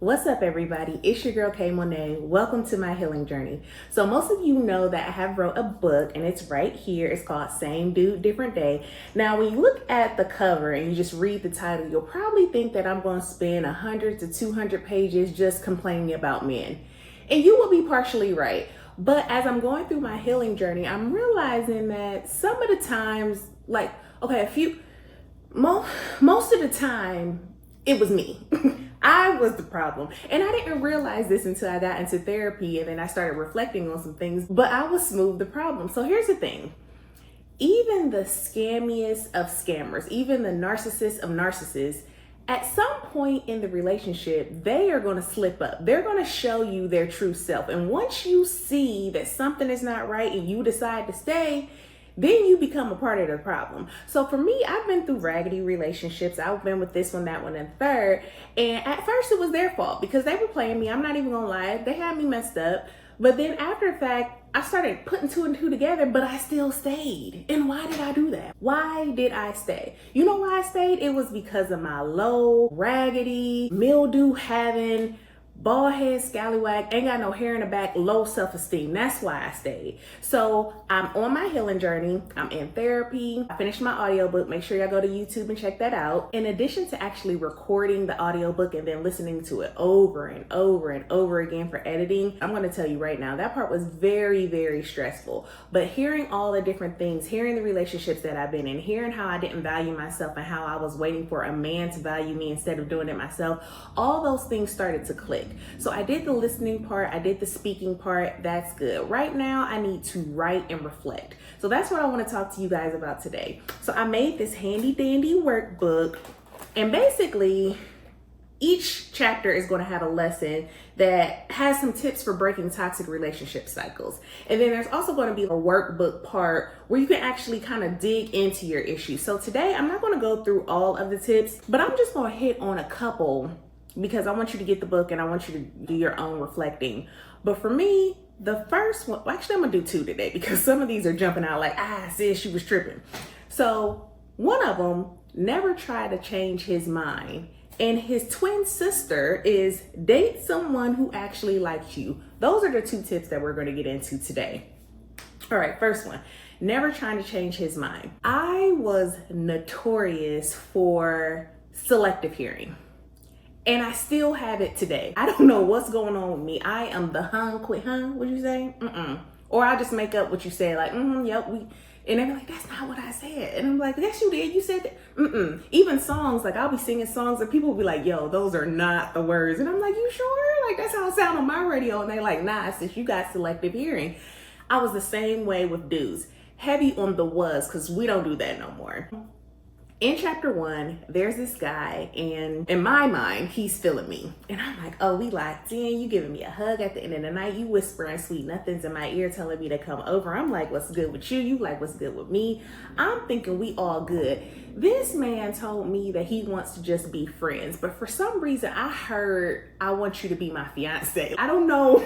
What's up, everybody? It's your girl K Monet. Welcome to my healing journey. So most of you know that I have wrote a book and it's right here. It's called Same Dude, Different Day. Now, when you look at the cover and you just read the title, you'll probably think that I'm going to spend 100 to 200 pages just complaining about men. And you will be partially right. But as I'm going through my healing journey, I'm realizing that some of the times, most of the time, it was me. I was the problem. And I didn't realize this until I got into therapy and then I started reflecting on some things, but I was smooth the problem. So here's the thing. Even the scammiest of scammers, even the narcissist of narcissists, at some point in the relationship, they are going to slip up. They're going to show you their true self. And once you see that something is not right and you decide to stay, then you become a part of the problem. So for me, I've been through raggedy relationships. I've been with this one, that one, and third. And at first it was their fault because they were playing me. I'm not even gonna lie. They had me messed up. But then after the fact, I started putting two and two together, but I still stayed. And why did I do that? Why did I stay? You know why I stayed? It was because of my low, raggedy, mildew having, bald head, scallywag, ain't got no hair in the back, low self-esteem. That's why I stayed. So I'm on my healing journey. I'm in therapy. I finished my audiobook. Make sure y'all go to YouTube and check that out. In addition to actually recording the audiobook and then listening to it over and over and over again for editing, I'm going to tell you right now, that part was very, very stressful. But hearing all the different things, hearing the relationships that I've been in, hearing how I didn't value myself and how I was waiting for a man to value me instead of doing it myself, all those things started to click. So I did the listening part, I did the speaking part, that's good. Right now, I need to write and reflect. So that's what I want to talk to you guys about today. So I made this handy dandy workbook, and basically each chapter is going to have a lesson that has some tips for breaking toxic relationship cycles. And then there's also going to be a workbook part where you can actually kind of dig into your issues. So today, I'm not going to go through all of the tips, but I'm just going to hit on a couple because I want you to get the book and I want you to do your own reflecting. But for me, the first one, well, actually I'm gonna do two today because some of these are jumping out like, sis, she was tripping. So one of them, never try to change his mind. And his twin sister is date someone who actually likes you. Those are the two tips that we're gonna get into today. All right, first one, never trying to change his mind. I was notorious for selective hearing. And I still have it today. I don't know what's going on with me. I am the quit, what'd you say? Or I just make up what you say, like, yep, and they're like, that's not what I said. And I'm like, yes, you did, you said that. Even songs, like I'll be singing songs and people will be like, yo, those are not the words. And I'm like, you sure? Like that's how it sound on my radio. And they're like, nah, since you got selective hearing. I was the same way with dudes. Heavy on the was, because we don't do that no more. In chapter 1, there's this guy, and in my mind, he's feeling me. And I'm like, oh, we locked in. You giving me a hug at the end of the night. You whispering sweet nothings in my ear telling me to come over. I'm like, what's good with you? You like, what's good with me? I'm thinking we all good. This man told me that he wants to just be friends. But for some reason, I heard, I want you to be my fiance. I don't know.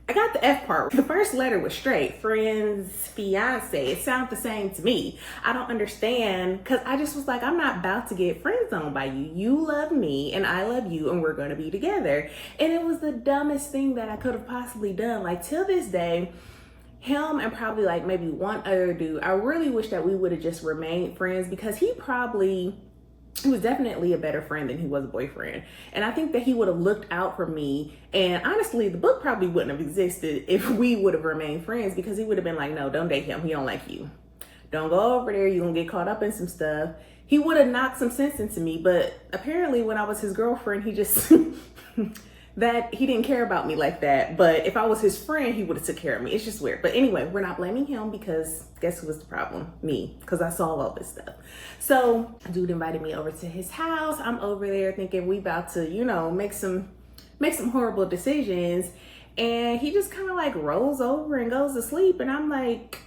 I got the F part. The first letter was straight. Friends, fiancé. It sounded the same to me. I don't understand because I just was like, I'm not about to get friend zoned by you. You love me and I love you and we're going to be together. And it was the dumbest thing that I could have possibly done. Like till this day, him and probably like maybe one other dude, I really wish that we would have just remained friends because he was definitely a better friend than he was a boyfriend. And I think that he would have looked out for me. And honestly, the book probably wouldn't have existed if we would have remained friends because he would have been like, no, don't date him. He don't like you. Don't go over there. You're going to get caught up in some stuff. He would have knocked some sense into me. But apparently when I was his girlfriend, he just... that he didn't care about me like that. But if I was his friend, he would have took care of me. It's just weird. But anyway, we're not blaming him because guess who was the problem? Me, because I saw all this stuff. So dude invited me over to his house. I'm over there thinking we about to, make some horrible decisions. And he just kind of like rolls over and goes to sleep. And I'm like,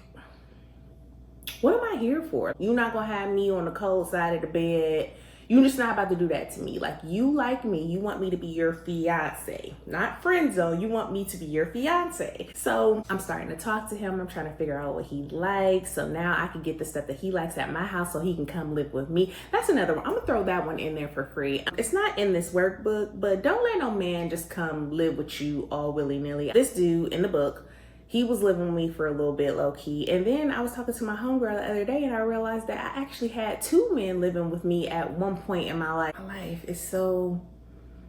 what am I here for? You're not gonna have me on the cold side of the bed. You just not about to do that to me. Like, you like me, you want me to be your fiance, not friend zone. You want me to be your fiance. So I'm starting to talk to him. I'm trying to figure out what he likes. So now I can get the stuff that he likes at my house so he can come live with me. That's another one. I'm gonna throw that one in there for free. It's not in this workbook, but don't let no man just come live with you all willy-nilly. This dude in the book, he was living with me for a little bit low key. And then I was talking to my homegirl the other day and I realized that I actually had 2 men living with me at one point in my life. My life is so,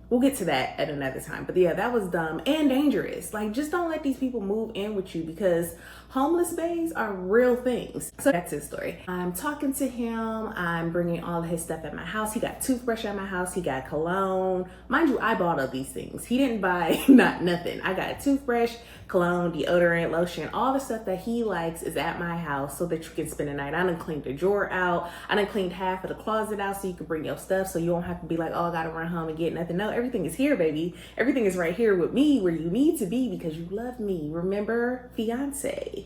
we'll get to that at another time. But yeah, that was dumb and dangerous. Like, just don't let these people move in with you, because homeless bays are real things. So that's his story. I'm talking to him. I'm bringing all of his stuff at my house. He got toothbrush at my house. He got cologne. Mind you, I bought all these things. He didn't buy nothing. I got a toothbrush, cologne, deodorant, lotion, all the stuff that he likes is at my house so that you can spend the night. I done cleaned the drawer out. I done cleaned half of the closet out so you can bring your stuff, so you don't have to be like, oh, I gotta run home and get nothing. No, everything is here, baby. Everything is right here with me where you need to be because you love me. Remember, fiance.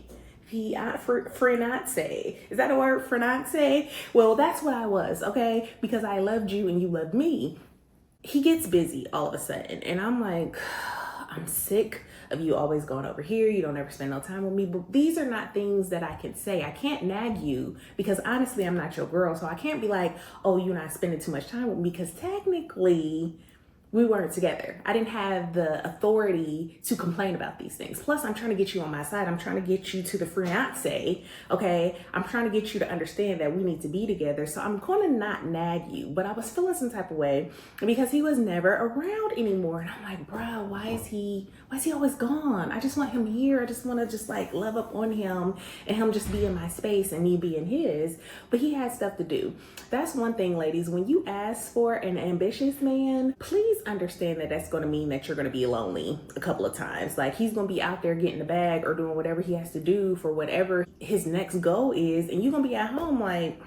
Friend-ancée. Is that a word? Friend-ancée? Well, that's what I was, okay? Because I loved you and you loved me. He gets busy all of a sudden and I'm like, I'm sick of you always going over here. You don't ever spend no time with me. But these are not things that I can say. I can't nag you because honestly, I'm not your girl. So I can't be like, oh, you're not spending too much time with me, because technically we weren't together. I didn't have the authority to complain about these things. Plus, I'm trying to get you on my side. I'm trying to get you to the fiancé, okay? I'm trying to get you to understand that we need to be together. So I'm gonna not nag you, but I was feeling some type of way because he was never around anymore. And I'm like, bro, why is he always gone? I just want him here. I just wanna just like love up on him and him just be in my space and me be in his, but he had stuff to do. That's one thing, ladies, when you ask for an ambitious man, please understand that that's going to mean that you're going to be lonely a couple of times. Like, he's going to be out there getting the bag or doing whatever he has to do for whatever his next goal is, and you're going to be at home like,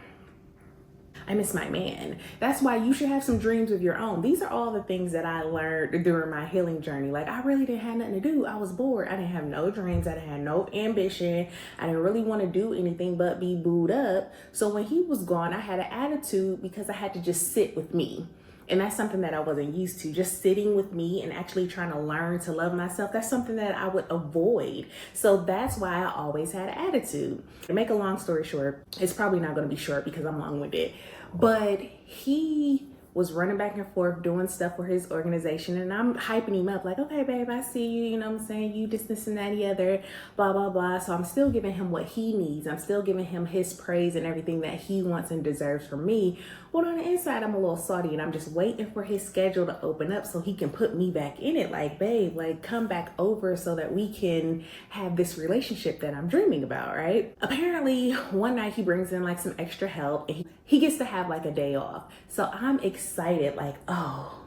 I miss my man. That's why you should have some dreams of your own. These are all the things that I learned during my healing journey. Like, I really didn't have nothing to do. I was bored. I didn't have no dreams. I didn't have no ambition. I didn't really want to do anything but be booed up. So when he was gone, I had an attitude because I had to just sit with me. And that's something that I wasn't used to, just sitting with me and actually trying to learn to love myself. That's something that I would avoid. So that's why I always had an attitude. To make a long story short, it's probably not going to be short because I'm long-winded, but he was running back and forth doing stuff for his organization, and I'm hyping him up like, okay, babe, I see you, you know what I'm saying? You this and that, the other, blah, blah, blah. So I'm still giving him what he needs. I'm still giving him his praise and everything that he wants and deserves from me. But on the inside, I'm a little salty and I'm just waiting for his schedule to open up so he can put me back in it. Like, babe, like, come back over so that we can have this relationship that I'm dreaming about, right? Apparently, one night he brings in like some extra help and he gets to have like a day off. So I'm excited, like, oh,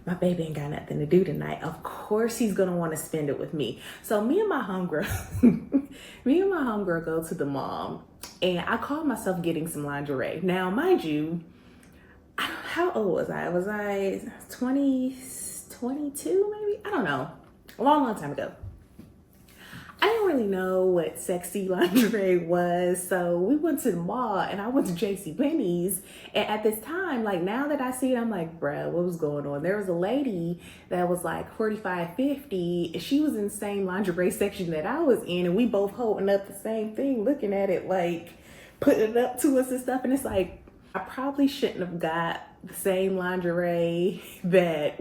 my baby ain't got nothing to do tonight. Of course he's gonna want to spend it with me. So me and my homegirl go to the mall, and I call myself getting some lingerie. Now, mind you, how old was I? Was I 20, 22 maybe? I don't know. A long time ago. I didn't really know what sexy lingerie was, so we went to the mall and I went to JCPenney's, and at this time, like, now that I see it, I'm like, bruh, what was going on? There was a lady that was like 45, 50, and she was in the same lingerie section that I was in, and we both holding up the same thing, looking at it, like, putting it up to us and stuff, and it's like, I probably shouldn't have got the same lingerie that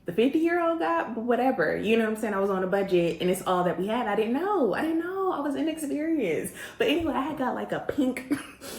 the 50-year-old got, but whatever, you know what I'm saying? I was on a budget and it's all that we had. I didn't know. I was inexperienced. But anyway, I had got like a pink,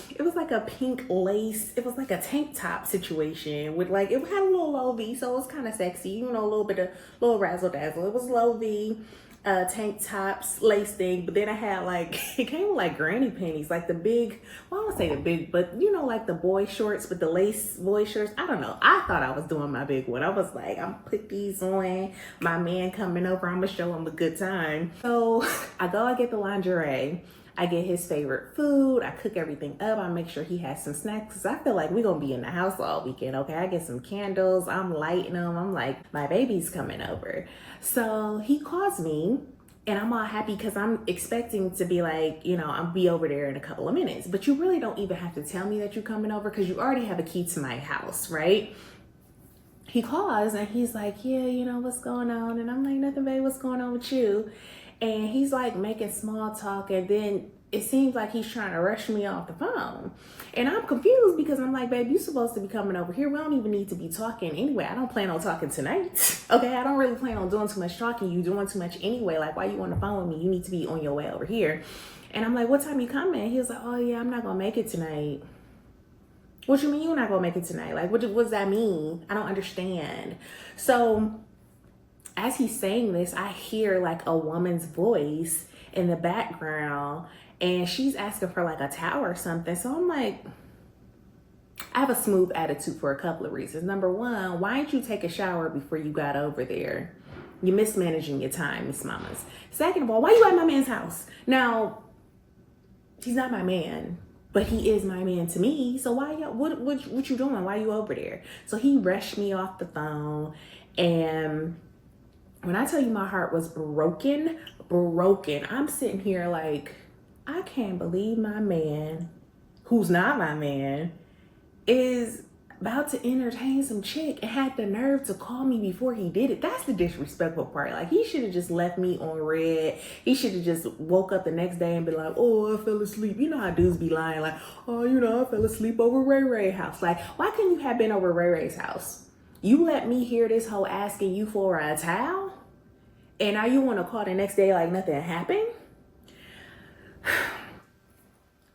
it was like a pink lace. It was like a tank top situation with like, it had a little low V, so it was kind of sexy, you know, a little bit of little razzle dazzle. It was low V. Tank tops, lace thing, but then I had like, it came with like granny panties, like the big, well, I don't say the big, but you know, like the boy shorts with the lace boy shorts. I don't know. I thought I was doing my big one. I was like, I'm put these on, my man coming over, I'm gonna show him a good time. So I get the lingerie. I get his favorite food. I cook everything up. I make sure he has some snacks because I feel like we're going to be in the house all weekend, okay? I get some candles. I'm lighting them. I'm like, my baby's coming over. So he calls me And I'm all happy because I'm expecting to be like, I'll be over there in a couple of minutes. But you really don't even have to tell me that you're coming over because you already have a key to my house, right? He calls and he's like, yeah, what's going on? And I'm like, nothing, babe, what's going on with you? And he's like making small talk, and then it seems like he's trying to rush me off the phone. And I'm confused because I'm like, babe, you're supposed to be coming over here. We don't even need to be talking anyway. I don't plan on talking tonight. Okay, I don't really plan on doing too much talking. You doing too much anyway. Like, why you on the phone with me? You need to be on your way over here. And I'm like, what time you coming? He was like, oh yeah, I'm not gonna make it tonight. What you mean you're not gonna make it tonight? Like, what does that mean? I don't understand. So as he's saying this, I hear like a woman's voice in the background, and she's asking for like a towel or something. So I'm like, I have a smooth attitude for a couple of reasons. Number one, why didn't you take a shower before you got over there? You're mismanaging your time, Miss Mamas. Second of all, why you at my man's house? Now, he's not my man, but he is my man to me. So why y'all, what you doing? Why you over there? So he rushed me off the phone, and when I tell you my heart was broken, I'm sitting here like, I can't believe my man, who's not my man, is about to entertain some chick and had the nerve to call me before he did it. That's the disrespectful part. Like, he should have just left me on red. He should have just woke up the next day and been like, oh, I fell asleep. You know how dudes be lying like, oh, I fell asleep over Ray Ray's house. Like, why couldn't you have been over Ray Ray's house? You let me hear this hoe asking you for a towel? And now you want to call the next day like nothing happened?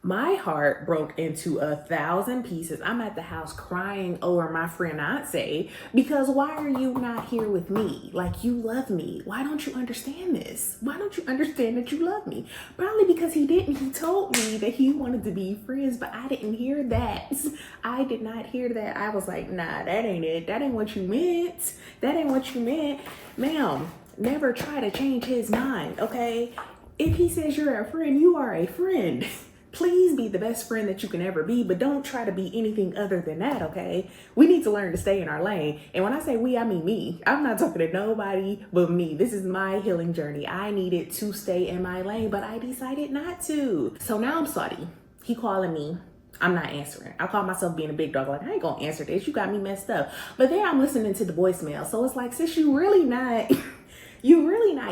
My heart broke into 1,000 pieces. I'm at the house crying over my friend-ancée because why are you not here with me? Like, you love me. Why don't you understand this? Why don't you understand that you love me? Probably because he didn't. He told me that he wanted to be friends, but I didn't hear that. I did not hear that. I was like, nah, that ain't it. That ain't what you meant. That ain't what you meant. Ma'am, never try to change his mind, okay? If he says you're a friend, you are a friend. Please be the best friend that you can ever be, but don't try to be anything other than that, okay? We need to learn to stay in our lane. And when I say we, I mean me. I'm not talking to nobody but me. This is my healing journey. I needed to stay in my lane, but I decided not to. So now I'm salty. He calling me. I'm not answering. I call myself being a big dog. Like, I ain't gonna answer this. You got me messed up. But then I'm listening to the voicemail. So it's like, sis, you really not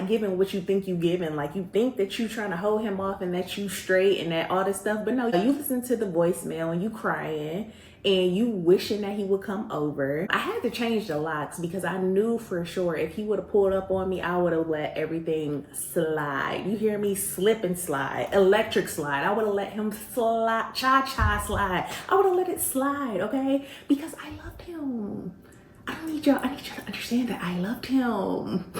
giving what you think you giving. Like, you think that you trying to hold him off and that you straight and that all this stuff. But no, you listen to the voicemail and you crying and you wishing that he would come over. I had to change the locks because I knew for sure if he would have pulled up on me, I would have let everything slide. You hear me? Slip and slide, electric slide. I would have let him slide, cha-cha slide. I would have let it slide, okay? Because I loved him. I need y'all to understand that I loved him.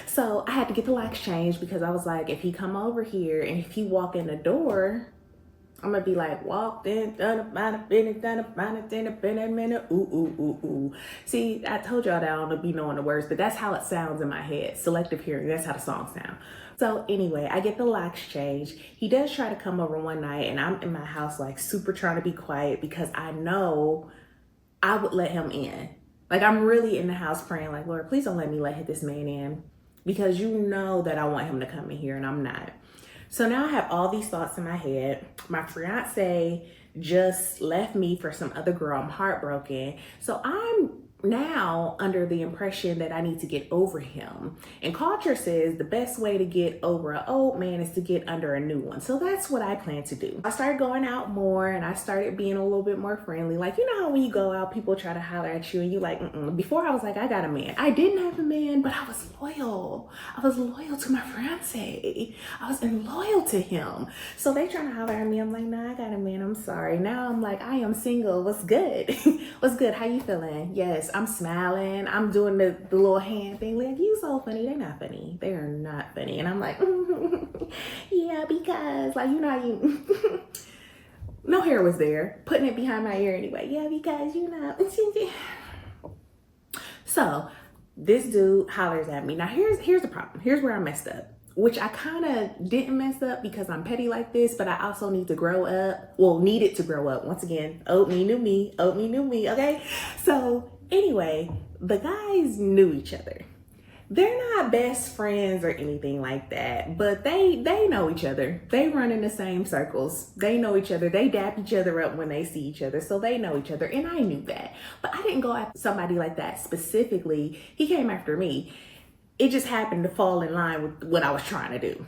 So I had to get the locks changed because I was like, if he come over here and if he walk in the door, I'm gonna be like, walked in, done about a minute, ooh, ooh, ooh, ooh. See, I told y'all that I don't be knowing the words, but that's how it sounds in my head. Selective hearing, that's how the song sound. So anyway, I get the locks changed. He does try to come over one night and I'm in my house like super trying to be quiet because I know I would let him in. Like, I'm really in the house praying like, Lord, please don't let me let this man in because you know that I want him to come in here and I'm not. So now I have all these thoughts in my head. My fiancé just left me for some other girl. I'm heartbroken. So I'm now under the impression that I need to get over him. And culture says the best way to get over an old man is to get under a new one. So that's what I plan to do. I started going out more and I started being a little bit more friendly. Like, you know how when you go out, people try to holler at you and you like, Before I was like, I got a man. I didn't have a man, but I was loyal. I was loyal to my fiancé. I was loyal to him. So they trying to holler at me. I'm like, nah, I got a man. I'm sorry. Now I'm like, I am single. What's good? What's good? How you feeling? Yes. I'm smiling. I'm doing the little hand thing. Like, you so funny. They're not funny. They are not funny. And I'm like, yeah, because like, you know how you, no hair was there. Putting it behind my ear anyway. Yeah, because you know. So this dude hollers at me. Now here's the problem. Here's where I messed up. Which I kind of didn't mess up because I'm petty like this, but I also need to grow up. Well, needed to grow up. Once again, old me, new me, okay? So anyway, the guys knew each other. They're not best friends or anything like that, but they know each other. They run in the same circles. They know each other. They dap each other up when they see each other, so they know each other. And I knew that, but I didn't go after somebody like that specifically. He came after me. It just happened to fall in line with what I was trying to do.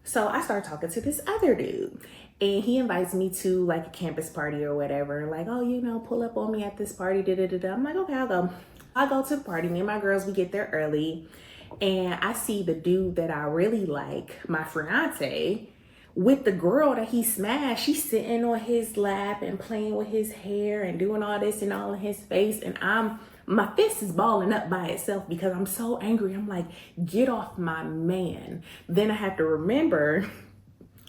So I started talking to this other dude, and he invites me to like a campus party or whatever. Like, oh, you know, pull up on me at this party. I'm like, okay, I'll go. I go to the party. Me and my girls, we get there early, and I see the dude that I really like, my fiancé, with the girl that he smashed. She's sitting on his lap and playing with his hair and doing all this and all in his face, and my fist is balling up by itself because I'm so angry. I'm like, get off my man. Then I have to remember,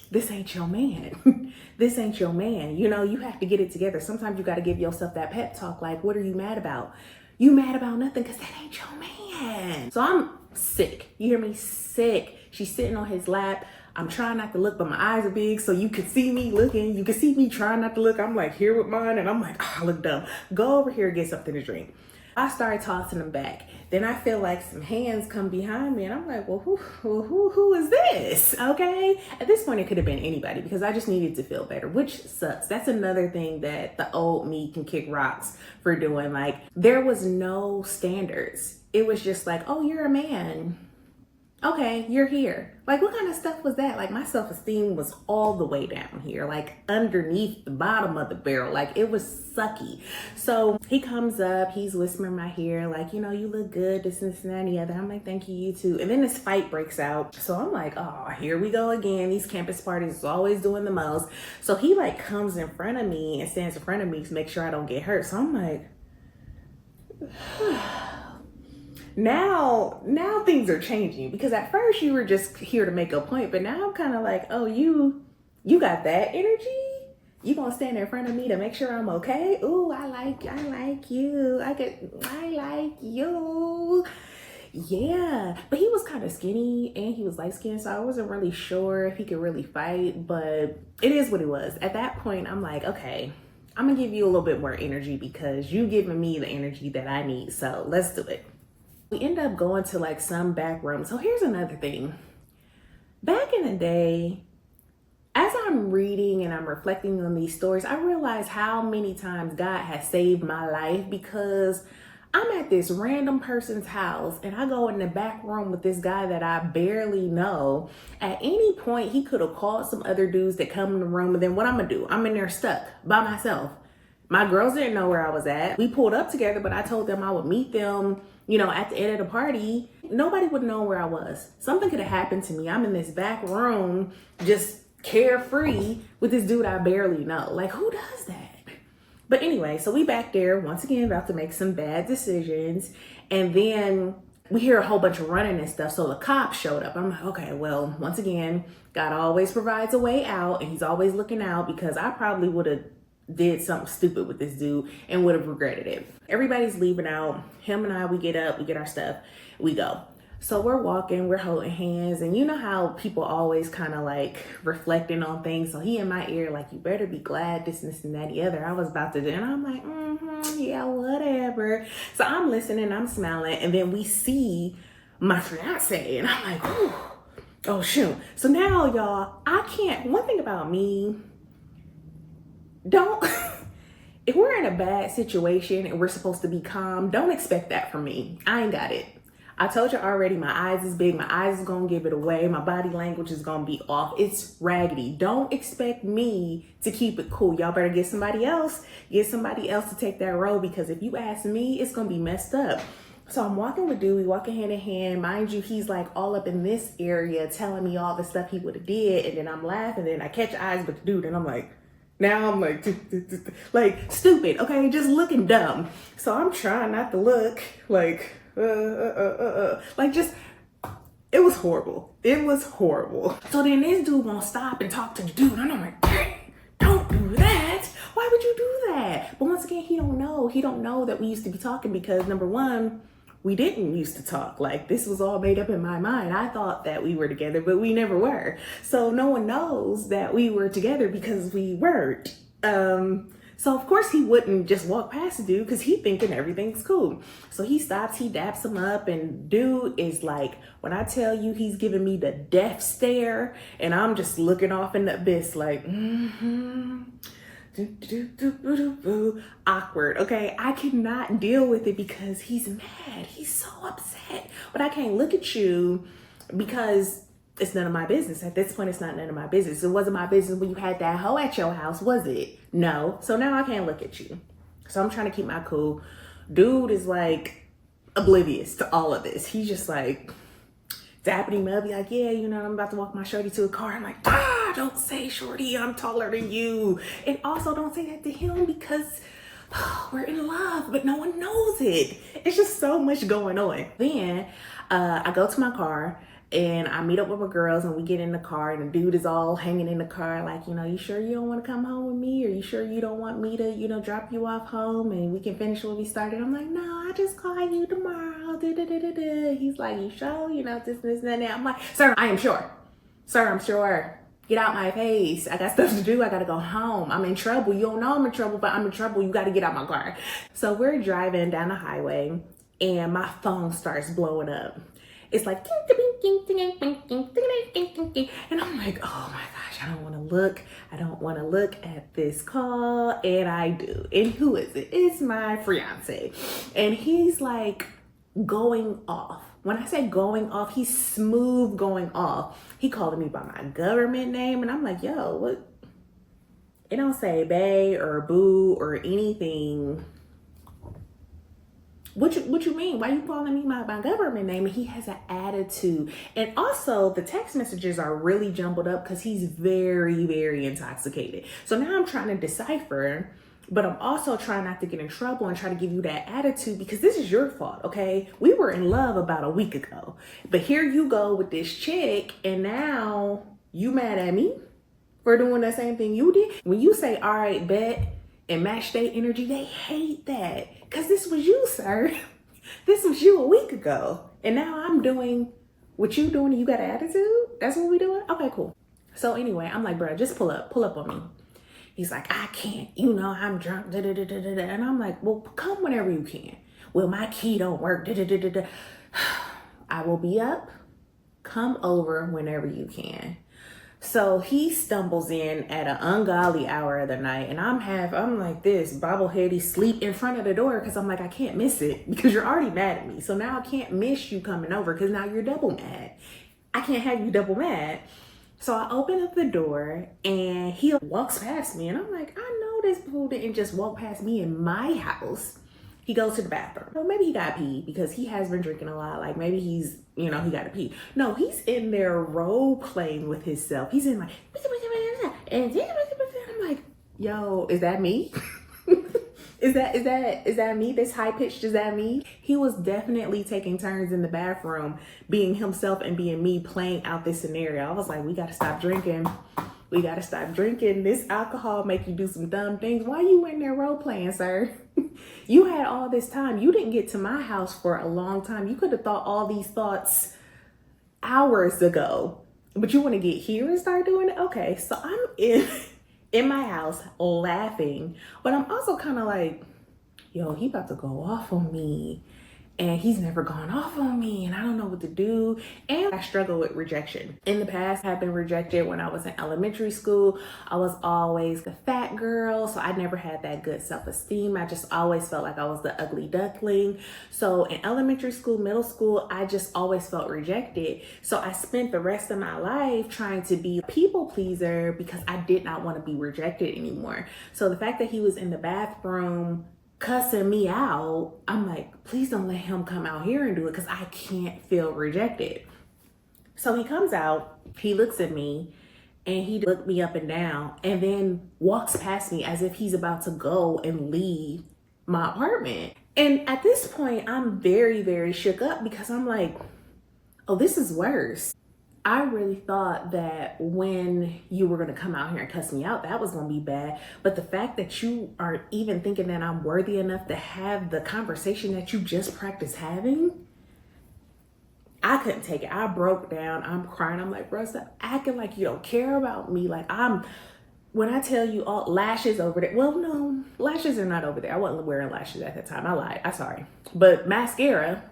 this ain't your man. This ain't your man. You know, you have to get it together. Sometimes you got to give yourself that pep talk. Like, what are you mad about? You mad about nothing because that ain't your man. So I'm sick. You hear me? Sick. She's sitting on his lap. I'm trying not to look, but my eyes are big, so you can see me looking. You can see me trying not to look. I'm like here with mine, and I'm like, oh, I look dumb. Go over here and get something to drink. I started tossing them back. Then I feel like some hands come behind me, and I'm like, well, who is this? Okay. At this point, it could have been anybody because I just needed to feel better, which sucks. That's another thing that the old me can kick rocks for doing. Like, there was no standards. It was just like, oh, you're a man. Okay, you're here. Like, what kind of stuff was that? Like, my self-esteem was all the way down here, like underneath the bottom of the barrel. Like, it was sucky. So he comes up, he's whispering my hair, like, you know, you look good, this and that and the other. I'm like, thank you, you too. And then this fight breaks out. So I'm like, oh, here we go again. These campus parties is always doing the most. So he like comes in front of me and stands in front of me to make sure I don't get hurt. So I'm like, Now things are changing, because at first you were just here to make a point, but now I'm kind of like, oh, you got that energy? You gonna stand in front of me to make sure I'm okay? Ooh, I like you. I like you. Yeah, but he was kind of skinny and he was light skinned, so I wasn't really sure if he could really fight, but it is what it was. At that point, I'm like, okay, I'm gonna give you a little bit more energy because you giving me the energy that I need, so let's do it. We end up going to like some back room. So here's another thing. Back in the day, as I'm reading and I'm reflecting on these stories, I realize how many times God has saved my life, because I'm at this random person's house and I go in the back room with this guy that I barely know. At any point, he could have called some other dudes that come in the room, and then what I'm gonna do? I'm in there stuck by myself. My girls didn't know where I was at. We pulled up together, but I told them I would meet them, you know, at the end of the party. Nobody would know where I was. Something could have happened to me. I'm in this back room, just carefree with this dude I barely know. Like, who does that? But anyway, so we back there once again, about to make some bad decisions. And then we hear a whole bunch of running and stuff. So the cops showed up. I'm like, okay, well, once again, God always provides a way out, and he's always looking out, because I probably would have did something stupid with this dude and would have regretted it. Everybody's leaving out. Him and I, we get up, we get our stuff, we go. So we're walking, we're holding hands, and you know how people always kind of like reflecting on things. So he in my ear like, you better be glad this and that, the other. I was about to do, and I'm like, yeah, whatever. So I'm listening, I'm smiling, and then we see my fiance, and I'm like, oh shoot. So now y'all, one thing about me, if we're in a bad situation and we're supposed to be calm, don't expect that from me. I ain't got it. I told you already, my eyes is big. My eyes is gonna give it away. My body language is gonna be off. It's raggedy. Don't expect me to keep it cool. Y'all better get somebody else. Get somebody else to take that role, because if you ask me, it's gonna be messed up. So I'm walking with Dewey, walking hand in hand. Mind you, he's like all up in this area telling me all the stuff he would have did. And then I'm laughing, and then I catch eyes with the dude, and I'm like, now I'm like stupid, okay, just looking dumb. So I'm trying not to look like just, it was horrible. It was horrible. So then this dude won't stop and talk to the dude, and I'm like, hey, don't do that. Why would you do that? But once again, he don't know. He don't know that we used to be talking, because number one, we didn't used to talk. Like, this was all made up in my mind. I thought that we were together, but we never were. So no one knows that we were together because we weren't. So of course he wouldn't just walk past the dude because he thinking everything's cool. So he stops, he daps him up, and dude is like, when I tell you he's giving me the death stare, and I'm just looking off in the abyss like, awkward, okay? I cannot deal with it because he's mad. He's so upset. But I can't look at you because it's none of my business. At this point, it's not none of my business. It wasn't my business when you had that hoe at your house, was it? No. So now I can't look at you. So I'm trying to keep my cool. Dude is like oblivious to all of this. He's just like dapping him up, be like, yeah, you know, I'm about to walk my shorty to a car. I'm like, don't say shorty, I'm taller than you. And also don't say that to him because we're in love, but no one knows it. It's just so much going on. Then I go to my car and I meet up with my girls and we get in the car and the dude is all hanging in the car like, you know, you sure you don't want to come home with me? Or you sure you don't want me to, you know, drop you off home and we can finish what we started? I'm like, no, I just call you tomorrow. He's like, you sure? You know, this, and that. I'm like, sir, I am sure. Sir, I'm sure. Get out my face. I got stuff to do. I got to go home. I'm in trouble. You don't know I'm in trouble, but I'm in trouble. You got to get out my car. So we're driving down the highway and my phone starts blowing up. It's like, and I'm like, oh my gosh, I don't want to look. I don't want to look at this call. And I do. And who is it? It's my fiance. And he's like going off. When I say going off, he's smooth going off. He called me by my government name. And I'm like, yo, what? It don't say bae or boo or anything. What you mean? Why you calling me my government name? And he has an attitude. And also the text messages are really jumbled up because he's very, very intoxicated. So now I'm trying to decipher, but I'm also trying not to get in trouble and try to give you that attitude because this is your fault, okay? We were in love about a week ago, but here you go with this chick and now you mad at me for doing the same thing you did. When you say, all right, bet, and match their energy, they hate that. Because this was you, sir. This was you a week ago. And now I'm doing what you doing and you got an attitude? That's what we doing? Okay, cool. So anyway, I'm like, bro, just pull up on me. He's like, I can't, you know, I'm drunk. And I'm like, well, come whenever you can. Well, my key don't work. I will be up. Come over whenever you can. So he stumbles in at an ungodly hour of the night and I'm like this bobbleheady sleep in front of the door because I'm like, I can't miss it because you're already mad at me. So now I can't miss you coming over because now you're double mad. I can't have you double mad. So I open up the door and he walks past me and I'm like, I know this fool didn't just walk past me in my house. He goes to the bathroom. Well, maybe he got pee because he has been drinking a lot. Like maybe he's, you know, he got to pee. No, he's in there role playing with himself. He's in like, and I'm like, yo, is that me? Is that me? This high pitched, is that me? He was definitely taking turns in the bathroom, being himself and being me, playing out this scenario. I was like, we got to stop drinking. We got to stop drinking. This alcohol make you do some dumb things. Why you in there role playing, sir? You had all this time. You didn't get to my house for a long time. You could have thought all these thoughts hours ago, but you want to get here and start doing it? Okay, so I'm in my house laughing, but I'm also kind of like, yo, he about to go off on me. And he's never gone off on me and I don't know what to do. And I struggle with rejection. In the past, I've been rejected when I was in elementary school. I was always the fat girl, so I never had that good self-esteem. I just always felt like I was the ugly duckling. So in elementary school, middle school, I just always felt rejected. So I spent the rest of my life trying to be a people pleaser because I did not want to be rejected anymore. So the fact that he was in the bathroom cussing me out, I'm like, please don't let him come out here and do it because I can't feel rejected. So he comes out, he looks at me and he looked me up and down and then walks past me as if he's about to go and leave my apartment. And at this point, I'm very, very shook up because I'm like, oh, this is worse. I really thought that when you were going to come out here and cuss me out, that was going to be bad. But the fact that you aren't even thinking that I'm worthy enough to have the conversation that you just practiced having, I couldn't take it. I broke down. I'm crying. I'm like, bro, stop acting like you don't care about me. Like when I tell you all lashes over there, well, no, lashes are not over there. I wasn't wearing lashes at that time. I lied. I'm sorry. But mascara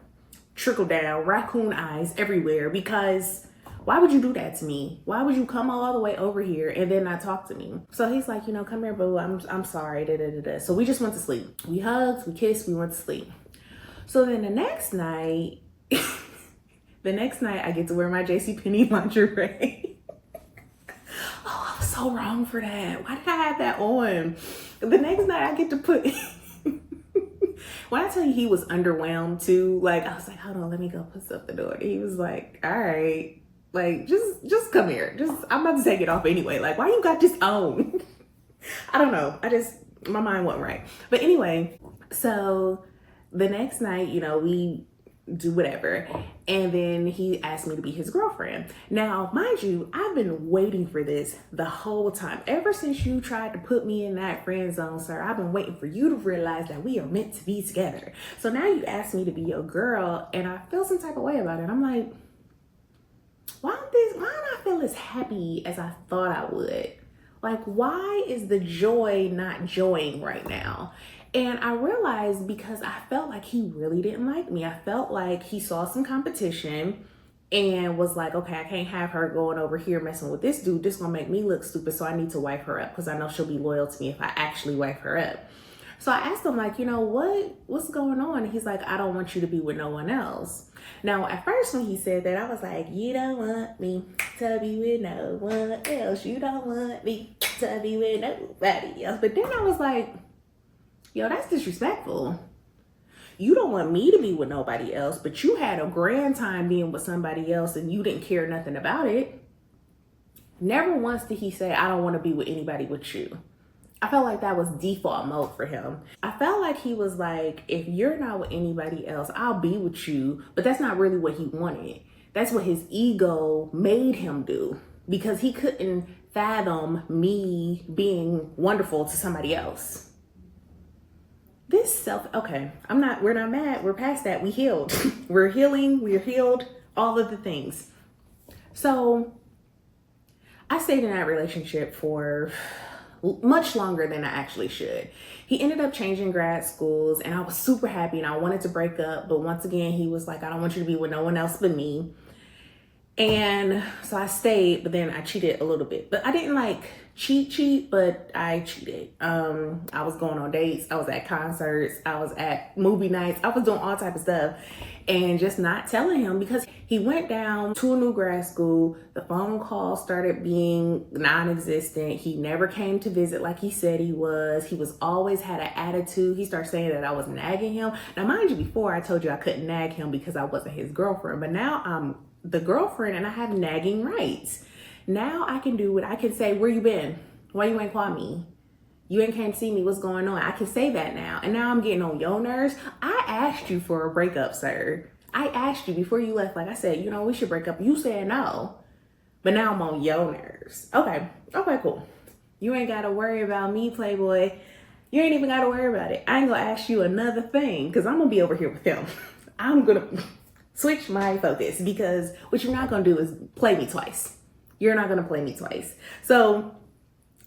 trickled down, raccoon eyes everywhere, because why would you do that to me? Why would you come all the way over here and then not talk to me? So he's like, come here, boo. I'm sorry. Da, da, da, da. So we just went to sleep. We hugged, we kissed, we went to sleep. So then the next night, I get to wear my JCPenney lingerie. Oh, I was so wrong for that. Why did I have that on? The next night I get to put, when I tell you he was underwhelmed too, like I was like, hold on, let me go put something on. He was like, all right. Like, just come here. I'm about to take it off anyway. Like, why you got this on? I don't know. My mind wasn't right. But anyway, so the next night, we do whatever. And then he asked me to be his girlfriend. Now, mind you, I've been waiting for this the whole time. Ever since you tried to put me in that friend zone, sir, I've been waiting for you to realize that we are meant to be together. So now you asked me to be your girl, and I feel some type of way about it. I'm like, why don't I feel as happy as I thought I would? Like, why is the joy not joying right now? And I realized because I felt like he really didn't like me. I felt like he saw some competition and was like, okay, I can't have her going over here messing with this dude. This gonna make me look stupid, so I need to wipe her up because I know she'll be loyal to me if I actually wipe her up. So I asked him, like, what's going on? And he's like, I don't want you to be with no one else. Now, at first when he said that, I was like, you don't want me to be with no one else. You don't want me to be with nobody else. But then I was like, yo, that's disrespectful. You don't want me to be with nobody else, but you had a grand time being with somebody else and you didn't care nothing about it. Never once did he say, I don't want to be with anybody but you. I felt like that was default mode for him. I felt like he was like, if you're not with anybody else, I'll be with you. But that's not really what he wanted. That's what his ego made him do, because he couldn't fathom me being wonderful to somebody else. Okay, we're not mad. We're past that. We healed. We're healing. We're healed. All of the things. So I stayed in that relationship for much longer than I actually should. He ended up changing grad schools and I was super happy and I wanted to break up. But once again, he was like, I don't want you to be with no one else but me. And so I stayed, but then I cheated a little bit. But I didn't like cheat, but I cheated. I was going on dates. I was at concerts. I was at movie nights. I was doing all type of stuff and just not telling him, because he went down to a new grad school. The phone call started being non-existent. He never came to visit like he said he was. He was always had an attitude. He started saying that I was nagging him. Now, mind you, before I told you I couldn't nag him because I wasn't his girlfriend, but now I'm the girlfriend and I have nagging rights. Now I can do what I can say, where you been? Why you ain't call me? You ain't came to see me, what's going on? I can say that now. And now I'm getting on your nerves. I asked you for a breakup, sir. I asked you before you left, like I said, we should break up. You said no. But now I'm on your nerves. Okay, cool. You ain't gotta worry about me, Playboy. You ain't even gotta worry about it. I ain't gonna ask you another thing, because I'm gonna be over here with him. I'm gonna switch my focus, because what you're not gonna do is play me twice. You're not gonna play me twice. So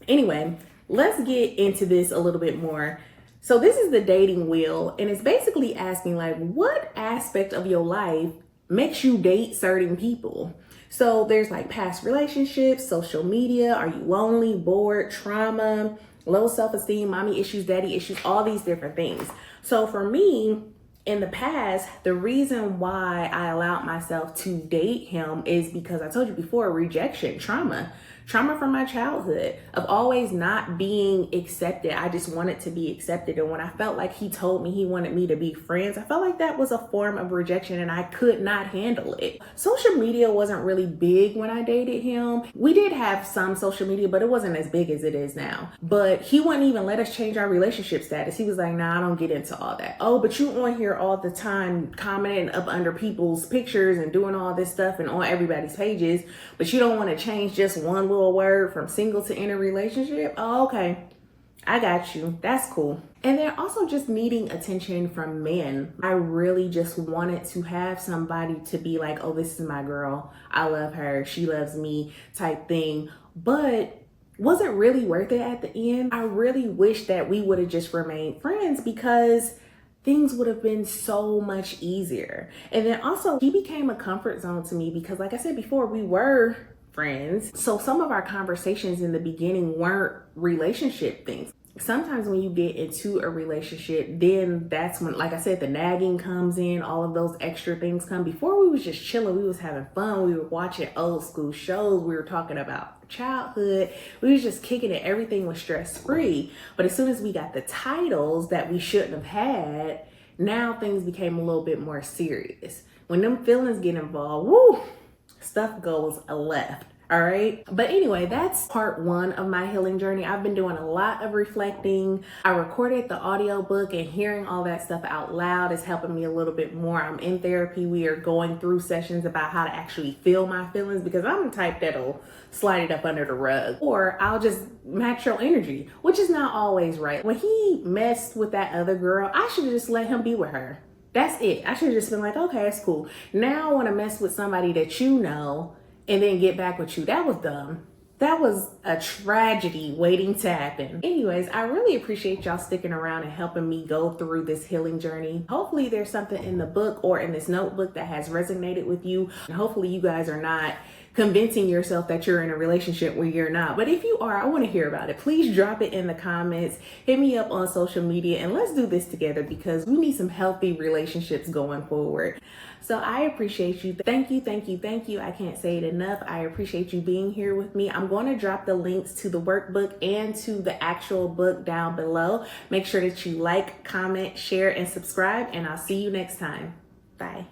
anyway, let's get into this a little bit more. So this is the dating wheel, and it's basically asking, like, what aspect of your life makes you date certain people? So there's like past relationships, social media, are you lonely, bored, trauma, low self-esteem, mommy issues, daddy issues, all these different things. So for me, in the past, the reason why I allowed myself to date him is because I told you before, rejection, trauma from my childhood of always not being accepted. I just wanted to be accepted. And when I felt like he told me he wanted me to be friends, I felt like that was a form of rejection and I could not handle it. Social media wasn't really big when I dated him. We did have some social media, but it wasn't as big as it is now. But he wouldn't even let us change our relationship status. He was like, nah, I don't get into all that. Oh, but you on here all the time commenting up under people's pictures and doing all this stuff and on everybody's pages, but you don't want to change just one little word from single to in a relationship. Oh, okay. I got you. That's cool. And then also just needing attention from men. I really just wanted to have somebody to be like, oh, this is my girl. I love her. She loves me type thing. But was it really worth it at the end? I really wish that we would have just remained friends because things would have been so much easier. And then also, he became a comfort zone to me because, like I said before, we were friends. So some of our conversations in the beginning weren't relationship things. Sometimes when you get into a relationship, then that's when, like I said, the nagging comes in, all of those extra things come. Before, we was just chilling, we was having fun, we were watching old school shows, we were talking about childhood, we was just kicking it, everything was stress-free. But as soon as we got the titles that we shouldn't have had, now things became a little bit more serious. When them feelings get involved, woo, stuff goes left. All right. But anyway, that's part 1 of my healing journey. I've been doing a lot of reflecting. I recorded the audiobook, and hearing all that stuff out loud is helping me a little bit more. I'm in therapy. We are going through sessions about how to actually feel my feelings, because I'm the type that'll slide it up under the rug, or I'll just match your energy, which is not always right. When he messed with that other girl, I should have just let him be with her. That's it. I should have just been like, okay, it's cool. Now I want to mess with somebody that you know and then get back with you. That was dumb. That was a tragedy waiting to happen. Anyways, I really appreciate y'all sticking around and helping me go through this healing journey. Hopefully there's something in the book or in this notebook that has resonated with you. And hopefully you guys are not convincing yourself that you're in a relationship where you're not. But if you are, I want to hear about it. Please drop it in the comments. Hit me up on social media and let's do this together, because we need some healthy relationships going forward. So I appreciate you. Thank you, thank you, thank you. I can't say it enough. I appreciate you being here with me. I'm going to drop the links to the workbook and to the actual book down below. Make sure that you like, comment, share, and subscribe, and I'll see you next time. Bye.